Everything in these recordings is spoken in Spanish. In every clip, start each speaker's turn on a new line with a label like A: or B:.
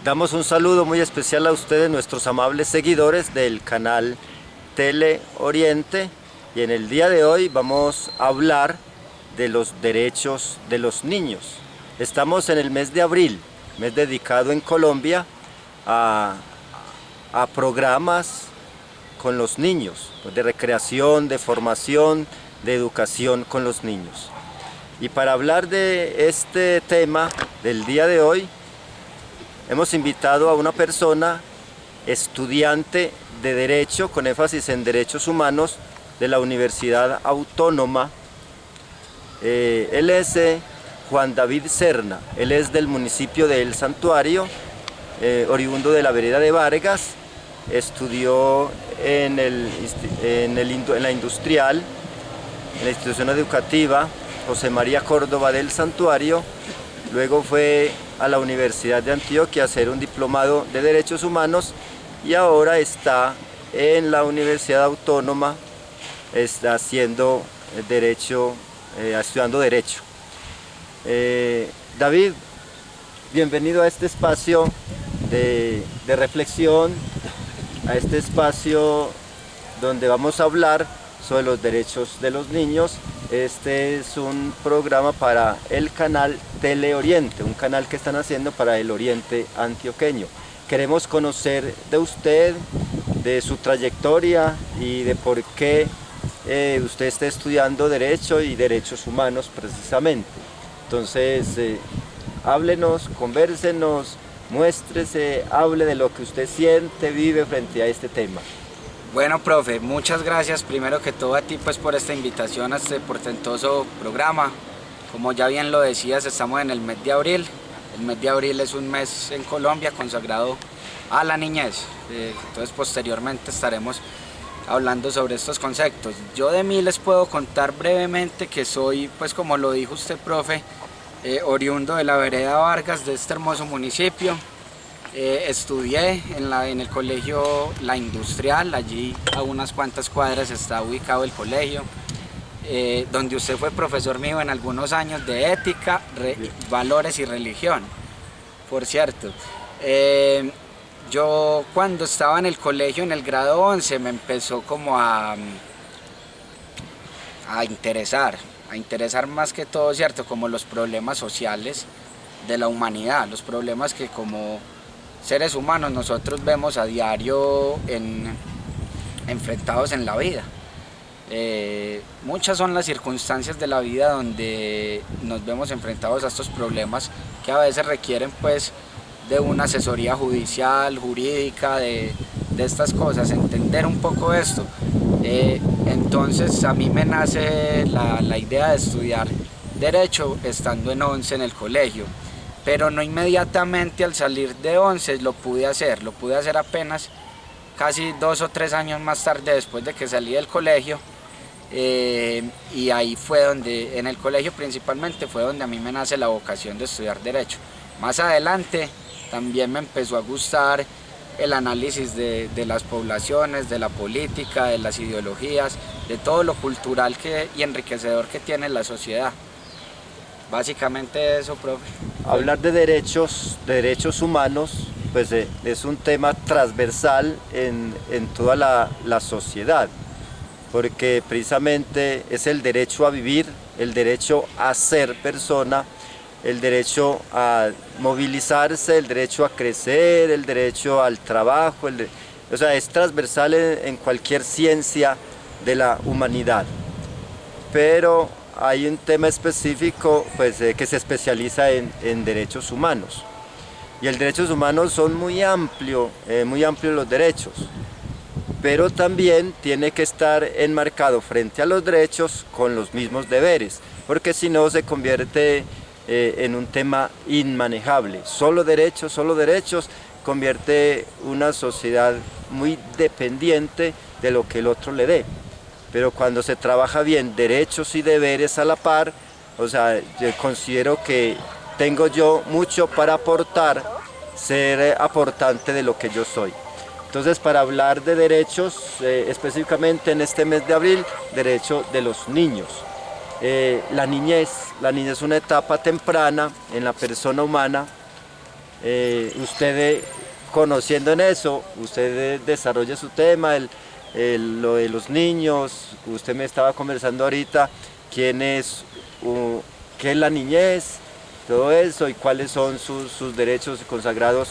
A: Damos un saludo muy especial a ustedes, nuestros amables seguidores del canal Tele Oriente, y en el día de hoy vamos a hablar de los derechos de los niños. Estamos en el mes de abril, mes dedicado en Colombia a programas con los niños, de recreación, de formación, de educación con los niños. Y para hablar de este tema del día de hoy, hemos invitado a una persona, estudiante de Derecho, con énfasis en Derechos Humanos, de la Universidad Autónoma. Él es Juan David Serna, él es del municipio de El Santuario, oriundo de la vereda de Vargas. Estudió en la Industrial, en la institución educativa José María Córdoba del Santuario. Luego fue a la Universidad de Antioquia a hacer un diplomado de Derechos Humanos y ahora está en la Universidad Autónoma, está haciendo Derecho, estudiando Derecho. David, bienvenido a este espacio de reflexión, a este espacio donde vamos a hablar sobre los derechos de los niños. Este es un programa para el canal Tele Oriente, un canal que están haciendo para el Oriente Antioqueño. Queremos conocer de usted, de su trayectoria y de por qué usted está estudiando Derecho y Derechos Humanos precisamente. Entonces, háblenos, convérsenos, muéstrese, hable de lo que usted siente, vive frente a este tema.
B: Bueno, profe, muchas gracias primero que todo a ti pues por esta invitación a este portentoso programa. Como ya bien lo decías, estamos en el mes de abril. El mes de abril es un mes en Colombia consagrado a la niñez. Entonces posteriormente estaremos hablando sobre estos conceptos. Yo de mí les puedo contar brevemente que soy, pues como lo dijo usted, profe, oriundo de la vereda Vargas, de este hermoso municipio. Estudié en el colegio La Industrial, allí a unas cuantas cuadras está ubicado el colegio, donde usted fue profesor mío en algunos años de ética, valores y religión. Por cierto, yo cuando estaba en el colegio en el grado 11 me empezó como a interesar más que todo, cierto, como los problemas sociales de la humanidad, los problemas que como seres humanos nosotros vemos a diario enfrentados en la vida. Muchas son las circunstancias de la vida donde nos vemos enfrentados a estos problemas que a veces requieren pues de una asesoría judicial, jurídica, de estas cosas, entender un poco esto. Entonces a mí me nace la idea de estudiar Derecho estando en 11 en el colegio. Pero no inmediatamente al salir de 11 lo pude hacer apenas casi 2 o 3 años más tarde después de que salí del colegio, y ahí fue donde, en el colegio principalmente, fue donde a mí me nace la vocación de estudiar Derecho. Más adelante también me empezó a gustar el análisis de las poblaciones, de la política, de las ideologías, de todo lo cultural y enriquecedor que tiene la sociedad. Básicamente eso, profe.
A: Hablar de derechos humanos, pues es un tema transversal en toda la sociedad, porque precisamente es el derecho a vivir, el derecho a ser persona, el derecho a movilizarse, el derecho a crecer, el derecho al trabajo, o sea, es transversal en cualquier ciencia de la humanidad. Pero hay un tema específico pues, que se especializa en derechos humanos. Y el derechos humanos son muy amplios los derechos, pero también tiene que estar enmarcado frente a los derechos con los mismos deberes, porque si no se convierte en un tema inmanejable. Solo derechos, convierte una sociedad muy dependiente de lo que el otro le dé. Pero cuando se trabaja bien derechos y deberes a la par, o sea, yo considero que tengo yo mucho para aportar, ser aportante de lo que yo soy. Entonces, para hablar de derechos, específicamente en este mes de abril, derecho de los niños. La niñez es una etapa temprana en la persona humana usted conociendo en eso, usted desarrolla su tema, lo de los niños, usted me estaba conversando ahorita, qué es la niñez, todo eso y cuáles son sus derechos consagrados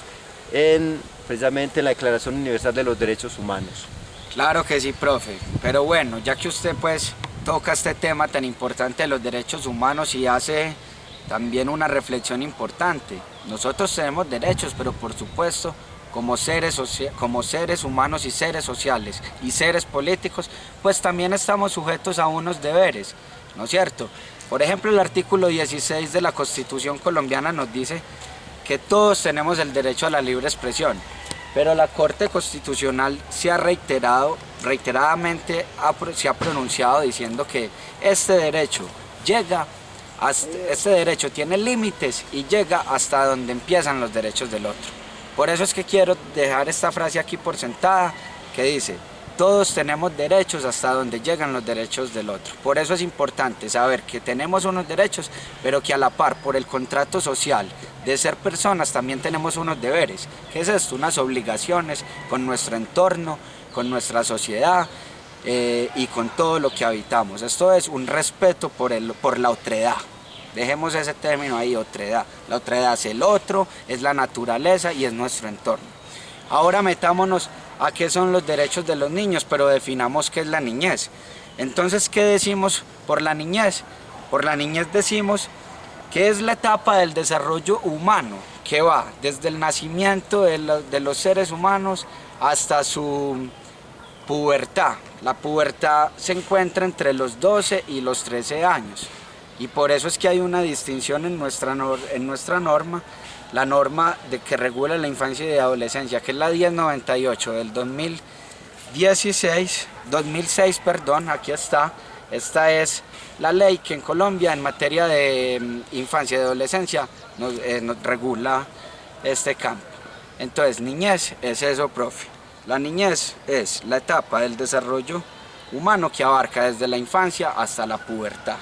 A: precisamente en la Declaración Universal de los Derechos Humanos.
B: Claro que sí, profe, pero bueno, ya que usted pues toca este tema tan importante de los derechos humanos y hace también una reflexión importante, nosotros tenemos derechos, pero por supuesto como seres humanos y seres sociales y seres políticos, pues también estamos sujetos a unos deberes, ¿no es cierto? Por ejemplo, el artículo 16 de la Constitución colombiana nos dice que todos tenemos el derecho a la libre expresión, pero la Corte Constitucional reiteradamente se ha pronunciado diciendo que este derecho tiene límites y llega hasta donde empiezan los derechos del otro. Por eso es que quiero dejar esta frase aquí por sentada, que dice: todos tenemos derechos hasta donde llegan los derechos del otro. Por eso es importante saber que tenemos unos derechos, pero que a la par, por el contrato social de ser personas, también tenemos unos deberes. ¿Qué es esto? Unas obligaciones con nuestro entorno, con nuestra sociedad y con todo lo que habitamos. Esto es un respeto por la otredad. Dejemos ese término ahí, otredad. La otredad es el otro, es la naturaleza y es nuestro entorno. Ahora metámonos a qué son los derechos de los niños, pero definamos qué es la niñez. Entonces, ¿qué decimos por la niñez? Por la niñez decimos que es la etapa del desarrollo humano, que va desde el nacimiento de los seres humanos hasta su pubertad. La pubertad se encuentra entre los 12 y los 13 años. Y por eso es que hay una distinción en nuestra norma, la norma que regula la infancia y adolescencia, que es la 1098 del 2006, aquí está. Esta es la ley que en Colombia en materia de infancia y adolescencia nos regula este campo. Entonces, niñez es eso, profe. La niñez es la etapa del desarrollo humano que abarca desde la infancia hasta la pubertad.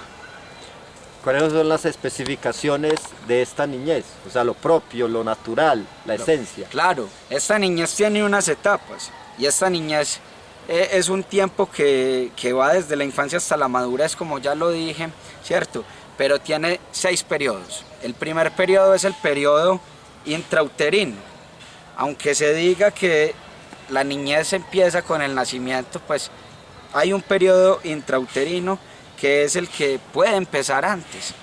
A: ¿Cuáles son las especificaciones de esta niñez? O sea, lo propio, lo natural, la esencia.
B: Claro, esta niñez tiene unas etapas y esta niñez es un tiempo que va desde la infancia hasta la madurez, como ya lo dije, ¿cierto? Pero tiene 6 periodos. El primer periodo es el periodo intrauterino. Aunque se diga que la niñez empieza con el nacimiento, pues hay un periodo intrauterino que es el que puede empezar antes.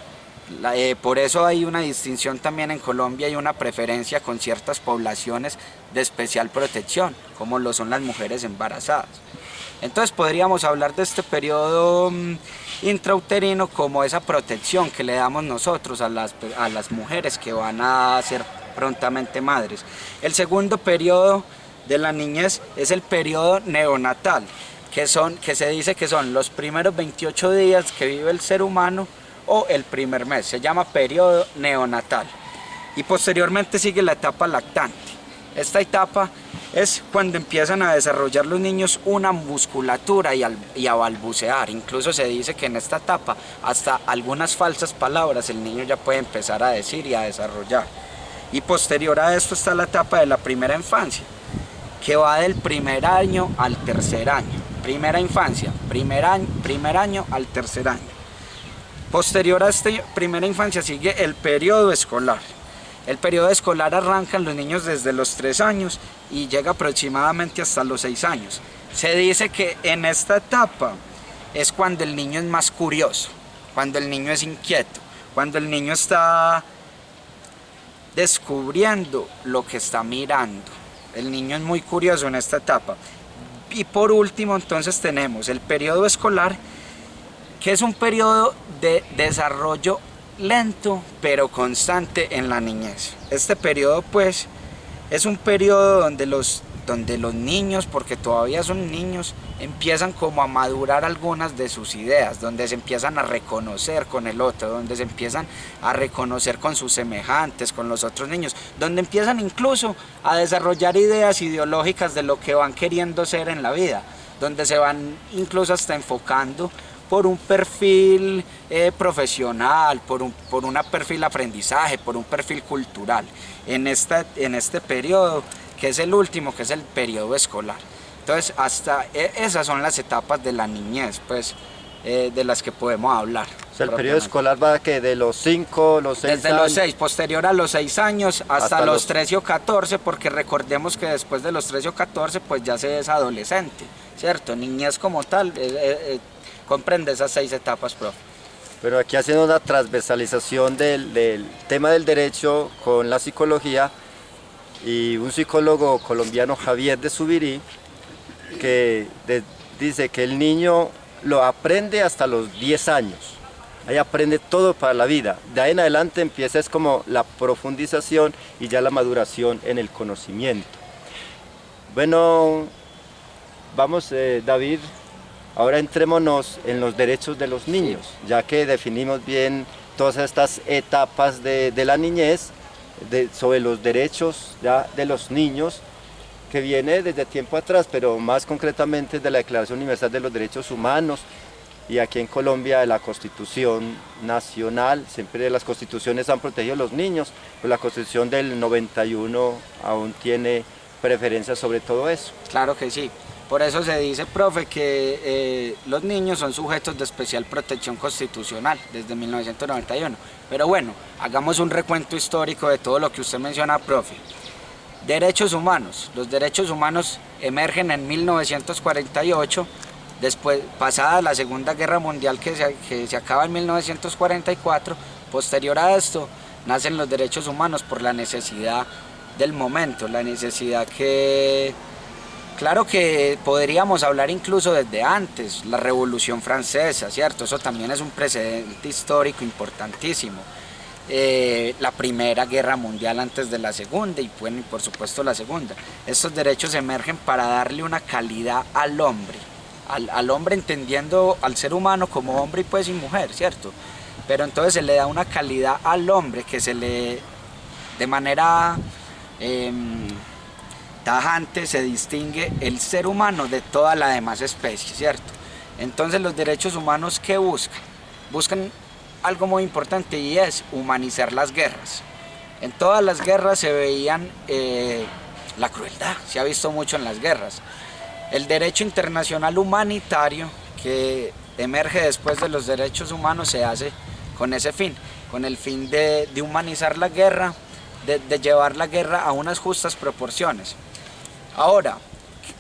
B: Por eso hay una distinción también en Colombia y una preferencia con ciertas poblaciones de especial protección, como lo son las mujeres embarazadas. Entonces podríamos hablar de este periodo intrauterino como esa protección que le damos nosotros a las mujeres que van a ser prontamente madres. El segundo periodo de la niñez es el periodo neonatal, que se dice que son los primeros 28 días que vive el ser humano o el primer mes, se llama periodo neonatal. Y posteriormente sigue la etapa lactante. Esta etapa es cuando empiezan a desarrollar los niños una musculatura y a balbucear. Incluso se dice que en esta etapa hasta algunas falsas palabras el niño ya puede empezar a decir y a desarrollar. Y posterior a esto está la etapa de la primera infancia, que va del primer año al tercer año. Primera infancia, primer año al tercer año. Posterior a esta primera infancia sigue el periodo escolar. El periodo escolar arranca en los niños desde los 3 años y llega aproximadamente hasta los 6 años. Se dice que en esta etapa es cuando el niño es más curioso, cuando el niño es inquieto, cuando el niño está descubriendo lo que está mirando. El niño es muy curioso en esta etapa. Y por último, entonces tenemos el periodo escolar, que es un periodo de desarrollo lento pero constante en la niñez. Este periodo pues es un periodo donde los niños, porque todavía son niños, empiezan como a madurar algunas de sus ideas, donde se empiezan a reconocer con el otro, donde se empiezan a reconocer con sus semejantes, con los otros niños, donde empiezan incluso a desarrollar ideas ideológicas de lo que van queriendo ser en la vida, donde se van incluso hasta enfocando por un perfil profesional, por un perfil aprendizaje, por un perfil cultural, en este periodo, que es el último, que es el periodo escolar. Entonces, esas son las etapas de la niñez, pues, de las que podemos hablar.
A: O sea, el periodo escolar va que de los 5, los 6
B: Desde
A: años.
B: los 6, posterior a los 6 años, hasta los 13 o 14, porque recordemos que después de los 13 o 14, pues ya se es adolescente, ¿cierto? Niñez como tal, comprende esas 6 etapas, profe.
A: Pero aquí haciendo una transversalización del tema del derecho con la psicología, y un psicólogo colombiano, Javier de Subirí, que dice que el niño lo aprende hasta los 10 años. Ahí aprende todo para la vida. De ahí en adelante empieza es como la profundización y ya la maduración en el conocimiento. Bueno, vamos David, ahora entrémonos en los derechos de los niños, ya que definimos bien todas estas etapas de la niñez, sobre los derechos ya de los niños, que viene desde tiempo atrás, pero más concretamente de la Declaración Universal de los Derechos Humanos, y aquí en Colombia de la Constitución Nacional. Siempre las constituciones han protegido a los niños, pero la Constitución del 91 aún tiene preferencia sobre todo eso.
B: Claro que sí. Por eso se dice, profe, que los niños son sujetos de especial protección constitucional desde 1991. Pero bueno, hagamos un recuento histórico de todo lo que usted menciona, profe. Derechos humanos. Los derechos humanos emergen en 1948, después, pasada la Segunda Guerra Mundial que se acaba en 1944. Posterior a esto, nacen los derechos humanos por la necesidad del momento, la necesidad que... Claro que podríamos hablar incluso desde antes, la Revolución Francesa, ¿cierto? Eso también es un precedente histórico importantísimo. La Primera Guerra Mundial antes de la Segunda y, bueno, y por supuesto la Segunda. Estos derechos emergen para darle una calidad al hombre, al hombre entendiendo al ser humano como hombre y pues y mujer, ¿cierto? Pero entonces se le da una calidad al hombre que se le, de manera... tajante, se distingue el ser humano de toda la demás especie, ¿cierto? Entonces los derechos humanos, ¿qué buscan? Buscan algo muy importante, y es humanizar las guerras. En todas las guerras se veían la crueldad, se ha visto mucho en las guerras. El derecho internacional humanitario, que emerge después de los derechos humanos, se hace con ese fin, con el fin de humanizar la guerra, de llevar la guerra a unas justas proporciones. Ahora,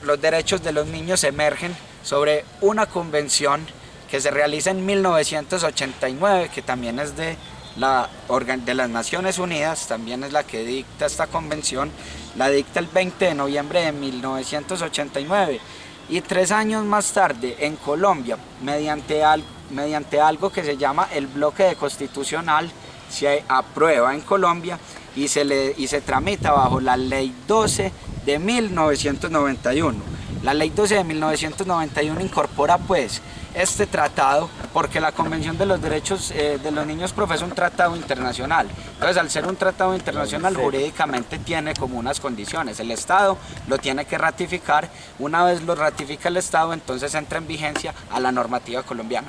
B: los derechos de los niños emergen sobre una convención que se realiza en 1989, que también es de las Naciones Unidas, también es la que dicta esta convención, la dicta el 20 de noviembre de 1989, y 3 años más tarde en Colombia, mediante algo que se llama el bloque de constitucional, se aprueba en Colombia y se tramita bajo la Ley 12 de 1991. La Ley 12 de 1991 incorpora pues este tratado, porque la Convención de los Derechos de los Niños, profe, es un tratado internacional. Entonces, al ser un tratado internacional, jurídicamente tiene como unas condiciones. El Estado lo tiene que ratificar. Una vez lo ratifica el Estado, entonces entra en vigencia a la normativa colombiana.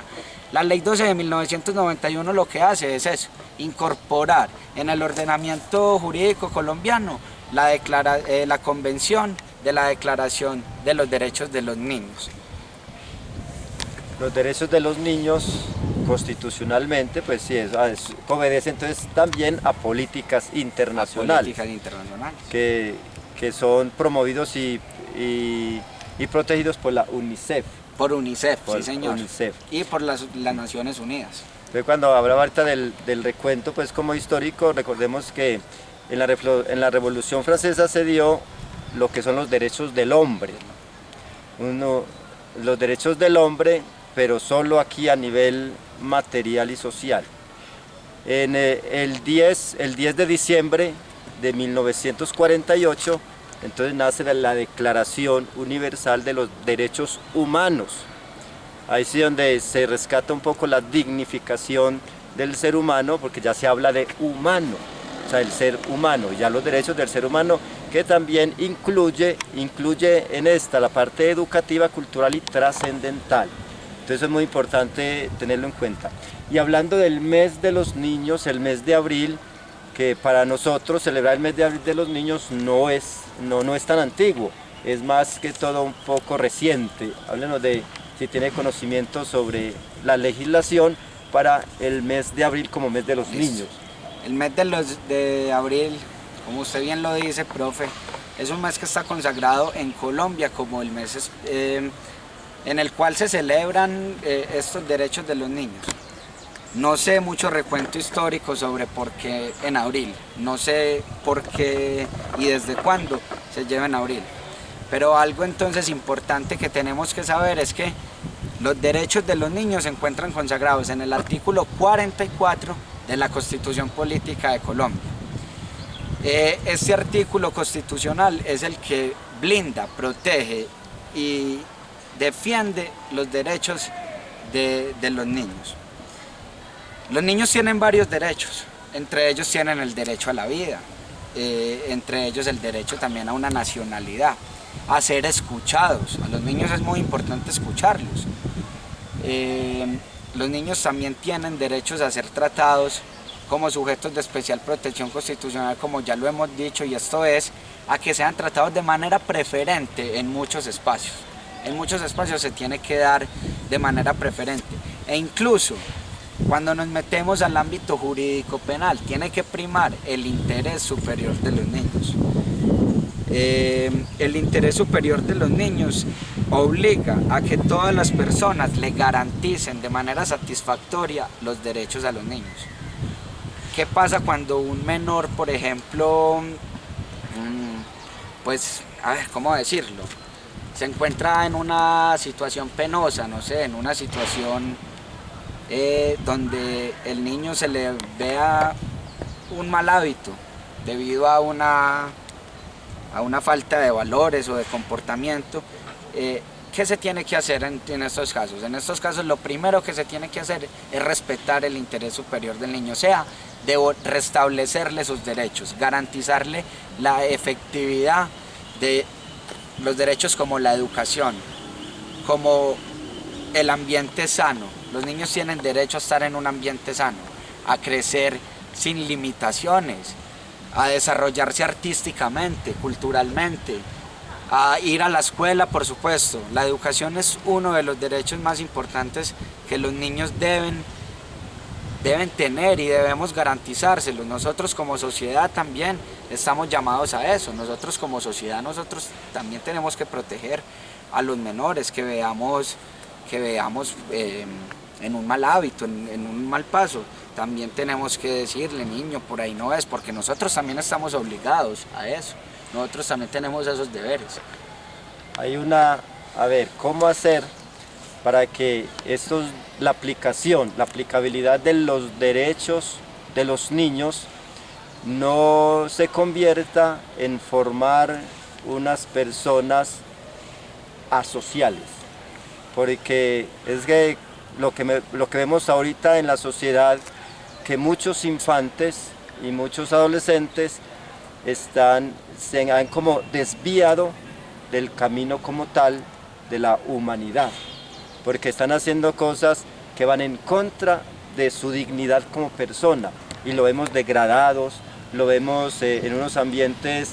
B: La Ley 12 de 1991 lo que hace es eso, incorporar en el ordenamiento jurídico colombiano la Convención de la Declaración de los Derechos de los Niños.
A: Los derechos de los niños constitucionalmente, pues sí, obedece entonces también a políticas internacionales, que son promovidos y protegidos por la UNICEF.
B: Por UNICEF,
A: por
B: sí señor.
A: UNICEF.
B: Y por las Naciones Unidas.
A: Entonces, cuando hablaba ahorita del recuento, pues como histórico, recordemos que en la Revolución Francesa se dio lo que son los derechos del hombre. Los derechos del hombre, pero solo aquí a nivel material y social. En el 10 de diciembre de 1948, entonces nace la Declaración Universal de los Derechos Humanos. Ahí sí donde se rescata un poco la dignificación del ser humano, porque ya se habla de humano, o sea, el ser humano, ya los derechos del ser humano, que también incluye en esta la parte educativa, cultural y trascendental. Entonces es muy importante tenerlo en cuenta. Y hablando del mes de los niños, el mes de abril, que para nosotros celebrar el mes de abril de los niños no es tan antiguo, es más que todo un poco reciente. Háblenos de si tiene conocimiento sobre la legislación para el mes de abril como mes de los niños.
B: El mes de abril, como usted bien lo dice, profe, es un mes que está consagrado en Colombia como el mes en el cual se celebran estos derechos de los niños. No sé mucho recuento histórico sobre por qué en abril, no sé por qué y desde cuándo se lleva en abril, pero algo entonces importante que tenemos que saber es que los derechos de los niños se encuentran consagrados en el artículo 44 de la Constitución Política de Colombia. Este artículo constitucional es el que blinda, protege y defiende los derechos de los niños. Los niños tienen varios derechos, entre ellos tienen el derecho a la vida, entre ellos el derecho también a una nacionalidad, a ser escuchados. A los niños es muy importante escucharlos. Los niños también tienen derechos a ser tratados como sujetos de especial protección constitucional, como ya lo hemos dicho, y esto es a que sean tratados de manera preferente en muchos espacios. En muchos espacios se tiene que dar de manera preferente. E incluso cuando nos metemos al ámbito jurídico penal, tiene que primar el interés superior de los niños. El interés superior de los niños obliga a que todas las personas le garanticen de manera satisfactoria los derechos a los niños. ¿Qué pasa cuando un menor, por ejemplo, pues, a ver, ¿cómo decirlo? Se encuentra en una situación penosa, no sé, en una situación donde el niño se le vea un mal hábito debido a una falta de valores o de comportamiento? ¿Qué se tiene que hacer en estos casos? En estos casos lo primero que se tiene que hacer es respetar el interés superior del niño, o sea, de restablecerle sus derechos, garantizarle la efectividad de los derechos como la educación, como el ambiente sano. Los niños tienen derecho a estar en un ambiente sano, a crecer sin limitaciones, a desarrollarse artísticamente, culturalmente, a ir a la escuela, por supuesto. La educación es uno de los derechos más importantes que los niños deben tener y debemos garantizárselos. Nosotros como sociedad también estamos llamados a eso. Nosotros como sociedad, nosotros también tenemos que proteger a los menores que veamos en un mal hábito, en un mal paso. También tenemos que decirle, niño, por ahí no es, porque nosotros también estamos obligados a eso. Nosotros también tenemos esos deberes.
A: ¿Cómo hacer para que la aplicabilidad de los derechos de los niños no se convierta en formar unas personas asociales? Porque es que lo que vemos ahorita en la sociedad, que muchos infantes y muchos adolescentes se han como desviado del camino como tal de la humanidad, porque están haciendo cosas que van en contra de su dignidad como persona, y lo vemos degradados, lo vemos en unos ambientes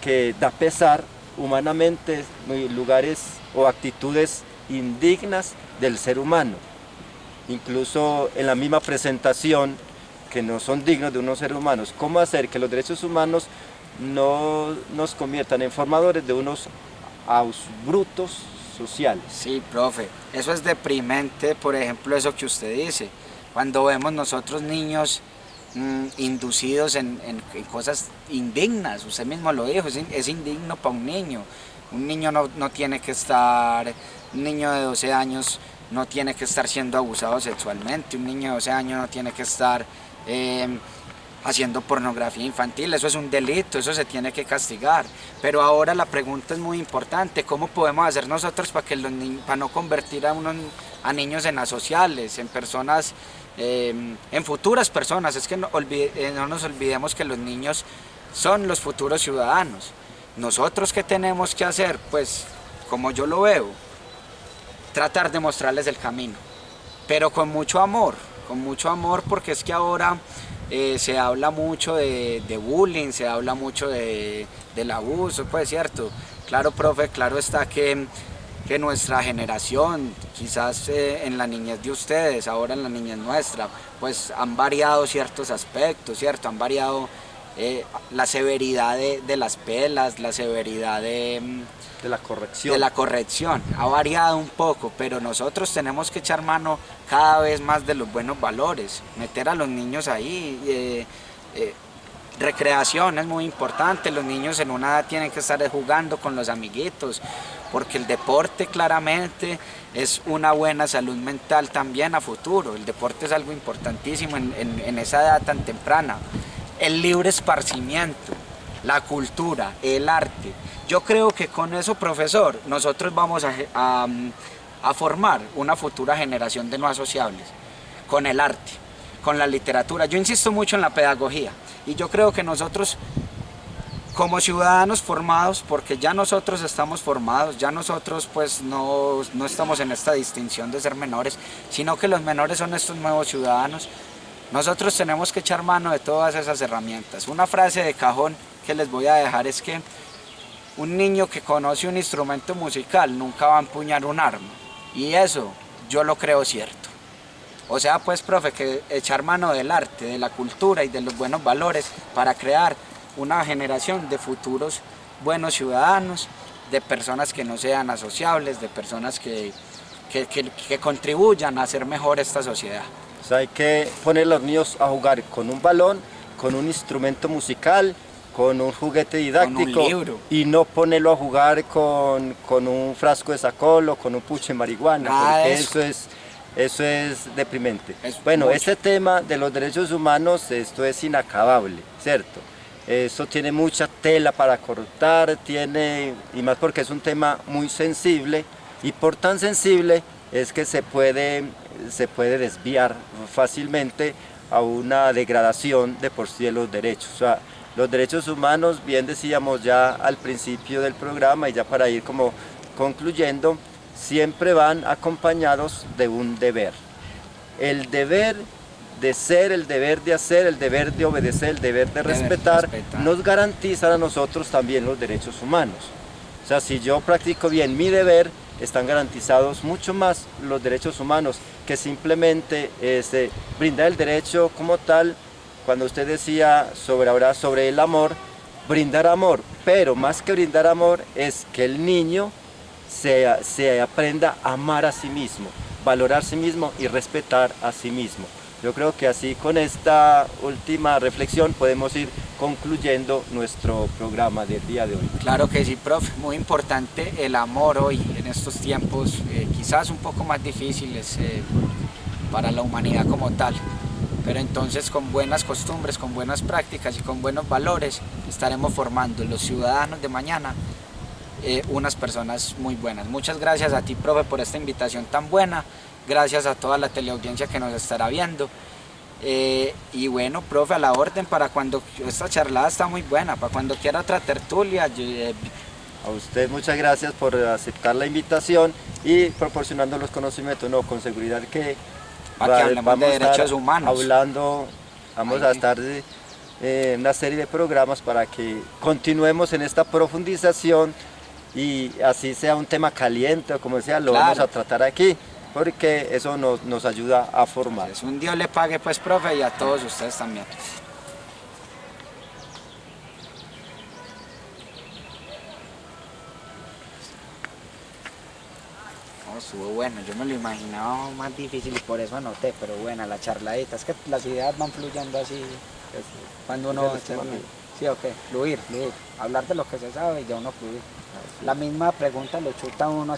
A: que da pesar humanamente, lugares o actitudes indignas del ser humano, incluso en la misma presentación, que no son dignos de unos seres humanos. ¿Cómo hacer que los derechos humanos no nos conviertan en formadores de unos brutos sociales?
B: Sí, profe, eso es deprimente, por ejemplo, eso que usted dice. Cuando vemos nosotros niños inducidos en cosas indignas, usted mismo lo dijo, es indigno para un niño. Un niño no tiene que estar, un niño de 12 años no tiene que estar siendo abusado sexualmente, un niño de 12 años no tiene que estar haciendo pornografía infantil, eso es un delito, eso se tiene que castigar. Pero ahora la pregunta es muy importante, ¿cómo podemos hacer nosotros para no convertir a niños en asociales, en personas, en futuras personas? Es que no nos olvidemos que los niños son los futuros ciudadanos. ¿Nosotros qué tenemos que hacer? Pues, como yo lo veo, tratar de mostrarles el camino, pero con mucho amor porque es que ahora se habla mucho de bullying, se habla mucho del abuso, pues cierto. Claro, profe, claro está que nuestra generación, quizás en la niñez de ustedes, ahora en la niñez nuestra, pues han variado ciertos aspectos, ¿cierto? Han variado la severidad de las pelas, la severidad de la corrección, ha variado un poco, pero nosotros tenemos que echar mano cada vez más de los buenos valores, meter a los niños ahí. Recreación es muy importante, los niños en una edad tienen que estar jugando con los amiguitos, porque el deporte claramente es una buena salud mental también a futuro. El deporte es algo importantísimo en esa edad tan temprana. El libre esparcimiento, la cultura, el arte. Yo creo que con eso, profesor, nosotros vamos a formar una futura generación de no asociables, con el arte, con la literatura. Yo insisto mucho en la pedagogía y yo creo que nosotros, como ciudadanos formados, porque ya nosotros estamos formados, ya nosotros pues no estamos en esta distinción de ser menores, sino que los menores son estos nuevos ciudadanos, nosotros tenemos que echar mano de todas esas herramientas. Una frase de cajón que les voy a dejar es que un niño que conoce un instrumento musical nunca va a empuñar un arma, y eso yo lo creo cierto. O sea, pues, profe, que echar mano del arte, de la cultura y de los buenos valores para crear una generación de futuros buenos ciudadanos, de personas que no sean asociables, de personas que contribuyan a hacer mejor esta sociedad.
A: O sea, hay que poner a los niños a jugar con un balón, con un instrumento musical, con un juguete didáctico,
B: con un libro,
A: y no ponerlo a jugar con un frasco de sacolo, con un pucho de marihuana, porque eso es deprimente. Bueno, este tema de los derechos humanos, esto es inacabable, ¿cierto? Esto tiene mucha tela para cortar, y más porque es un tema muy sensible, y por tan sensible es que se puede desviar fácilmente a una degradación de por sí de los derechos. O sea, los derechos humanos, bien decíamos ya al principio del programa y ya para ir como concluyendo, siempre van acompañados de un deber. El deber de ser, el deber de hacer, el deber de obedecer, el deber de respetar, nos garantizan a nosotros también los derechos humanos. O sea, si yo practico bien mi deber, están garantizados mucho más los derechos humanos que simplemente brindar el derecho como tal. Cuando usted decía sobre el amor, brindar amor, pero más que brindar amor es que el niño se aprenda a amar a sí mismo, valorar a sí mismo y respetar a sí mismo. Yo creo que así, con esta última reflexión, podemos ir concluyendo nuestro programa del día de hoy.
B: Claro que sí, profe, muy importante el amor hoy, en estos tiempos quizás un poco más difíciles para la humanidad como tal. Pero entonces, con buenas costumbres, con buenas prácticas y con buenos valores, estaremos formando los ciudadanos de mañana unas personas muy buenas. Muchas gracias a ti, profe, por esta invitación tan buena. Gracias a toda la teleaudiencia que nos estará viendo. Y bueno, profe, a la orden para cuando esta charlada está muy buena, para cuando quiera otra tertulia.
A: A usted muchas gracias por aceptar la invitación y proporcionando los conocimientos. No, con seguridad que
B: para que hablemos de derechos humanos.
A: Vamos a estar en una serie de programas para que continuemos en esta profundización y así sea un tema caliente o como sea, lo vamos a tratar aquí, porque eso nos ayuda a formar.
B: Pues un Dios le pague, pues, profe, y a todos ustedes también. Estuvo bueno, yo me lo imaginaba más difícil y por eso anoté, pero buena la charladita, es que las ideas van fluyendo así, cuando uno... Sí, ok, fluir, hablar de lo que se sabe y ya uno fluir. La misma pregunta lo chuta uno.